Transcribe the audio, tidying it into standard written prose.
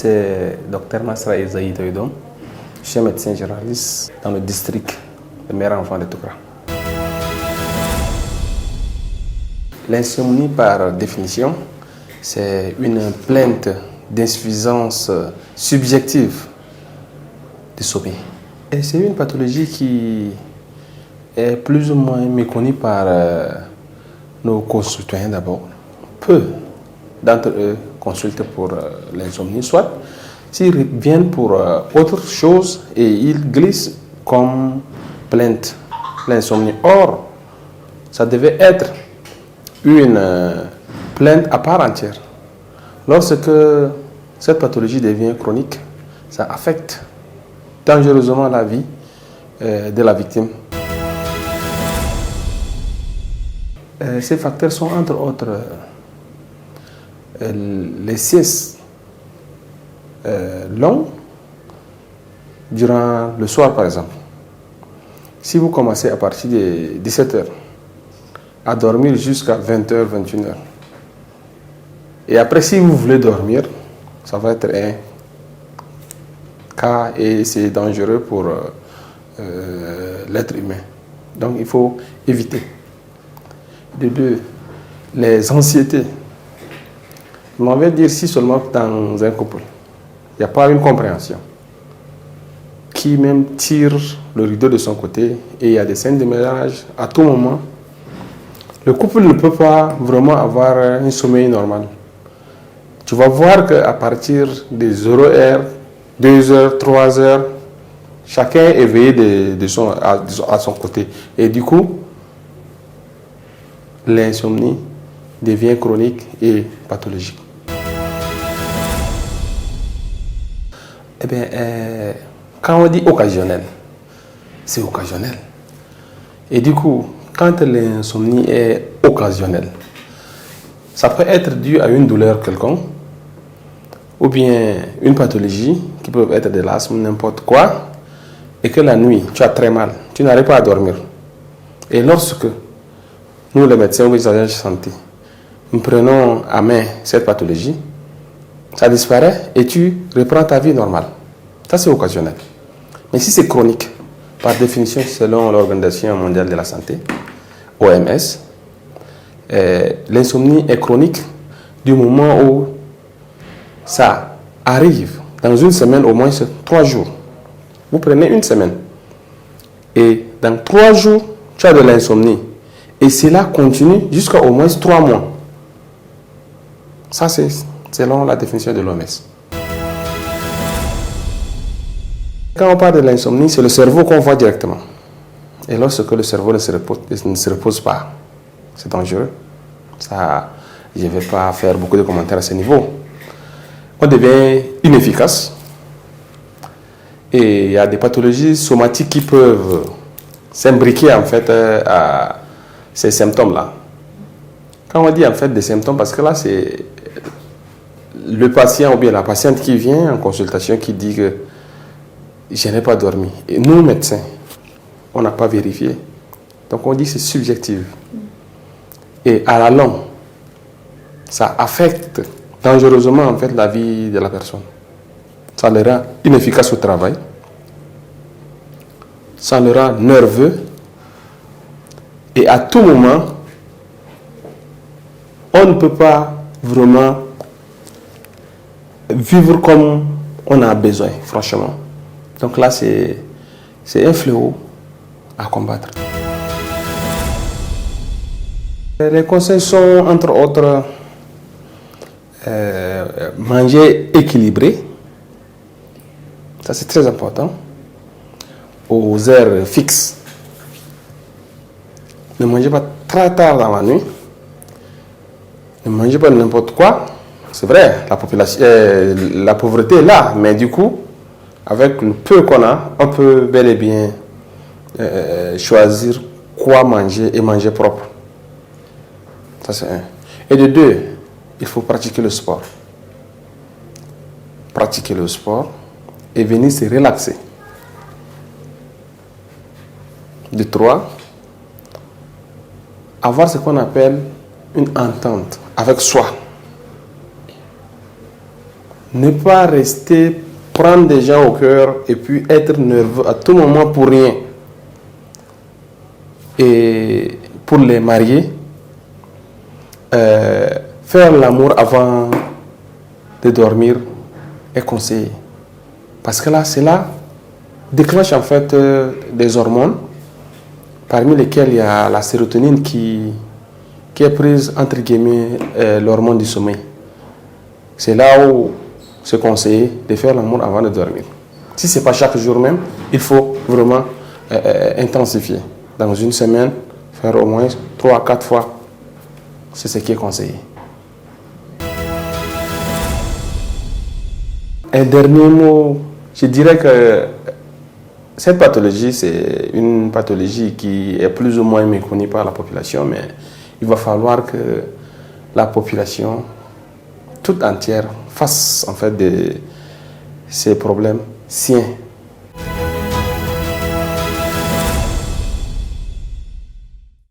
c'est Dr Masra Ezaï Toydom. Je suis médecin généraliste dans le district de Mère Enfant de Toukra. L'insomnie, par définition, c'est une plainte d'insuffisance subjective du sommeil. Et c'est une pathologie qui est plus ou moins méconnue par nos concitoyens d'abord. Peu d'entre eux consultent pour l'insomnie, soit s'ils viennent pour autre chose et ils glissent comme plainte l'insomnie. Or, ça devait être une plainte à part entière. Lorsque cette pathologie devient chronique, ça affecte dangereusement la vie de la victime. Ces facteurs sont entre autres les siestes longues durant le soir par exemple. Si vous commencez à partir de 17h à dormir jusqu'à 20h, 21h, et après si vous voulez dormir, ça va être un cas et c'est dangereux pour l'être humain. Donc il faut éviter. De deux, les anxiétés. On va dire si seulement dans un couple, il n'y a pas une compréhension, qui même tire le rideau de son côté et il y a des scènes de ménage à tout moment, le couple ne peut pas vraiment avoir un sommeil normal. Tu vas voir qu'à partir des 0h, 2h, 3h, chacun est éveillé à son côté. Et du coup, l'insomnie devient chronique et pathologique. Eh bien, quand on dit occasionnel, c'est occasionnel. Et du coup, quand l'insomnie est occasionnelle, ça peut être dû à une douleur quelconque, ou bien une pathologie qui peut être de l'asthme, n'importe quoi, et que la nuit, tu as très mal, tu n'arrives pas à dormir. Et lorsque nous, les médecins ou les agents de santé, nous prenons à main cette pathologie, ça disparaît et tu reprends ta vie normale. Ça, c'est occasionnel. Mais si c'est chronique, par définition, selon l'Organisation mondiale de la santé, OMS, l'insomnie est chronique du moment où ça arrive dans une semaine, au moins 3 jours. Vous prenez une semaine et dans 3 jours, tu as de l'insomnie. Et cela continue jusqu'à au moins 3 mois. Ça, c'est selon la définition de l'OMS. Quand on parle de l'insomnie, c'est le cerveau qu'on voit directement. Et lorsque le cerveau ne se repose pas, c'est dangereux. Ça, je ne vais pas faire beaucoup de commentaires à ce niveau. On devient inefficace. Et il y a des pathologies somatiques qui peuvent s'imbriquer en fait à ces symptômes-là. Quand on dit en fait des symptômes, parce que là c'est le patient ou bien la patiente qui vient en consultation qui dit que je n'ai pas dormi. Et nous médecins, on n'a pas vérifié. Donc on dit que c'est subjectif. Et à la longue, ça affecte dangereusement en fait la vie de la personne. Ça le rend inefficace au travail. Ça le rend nerveux. Et à tout moment, on ne peut pas vraiment vivre comme on a besoin, franchement. Donc là, c'est un fléau à combattre. Les conseils sont, entre autres, manger équilibré. Ça, c'est très important. Aux heures fixes. Ne mangez pas très tard dans la nuit. Ne mangez pas n'importe quoi. C'est vrai, la pauvreté est là, mais du coup, avec le peu qu'on a, on peut bel et bien choisir quoi manger et manger propre. Ça, c'est un. Et de deux, il faut pratiquer le sport. Pratiquer le sport et venir se relaxer. De trois, avoir ce qu'on appelle une entente avec soi. Ne pas rester, prendre des gens au cœur et puis être nerveux à tout moment pour rien. Et pour les mariés, faire l'amour avant de dormir est conseillé. Parce que là, cela déclenche en fait des hormones, parmi lesquelles il y a la sérotonine qui est prise entre guillemets l'hormone du sommeil. C'est là où c'est conseillé de faire l'amour avant de dormir. Si ce n'est pas chaque jour même, il faut vraiment intensifier. Dans une semaine, faire au moins 3 à 4 fois. C'est ce qui est conseillé. Un dernier mot, je dirais que cette pathologie, c'est une pathologie qui est plus ou moins méconnue par la population, mais il va falloir que la population toute entière fasse en fait de ces problèmes siens.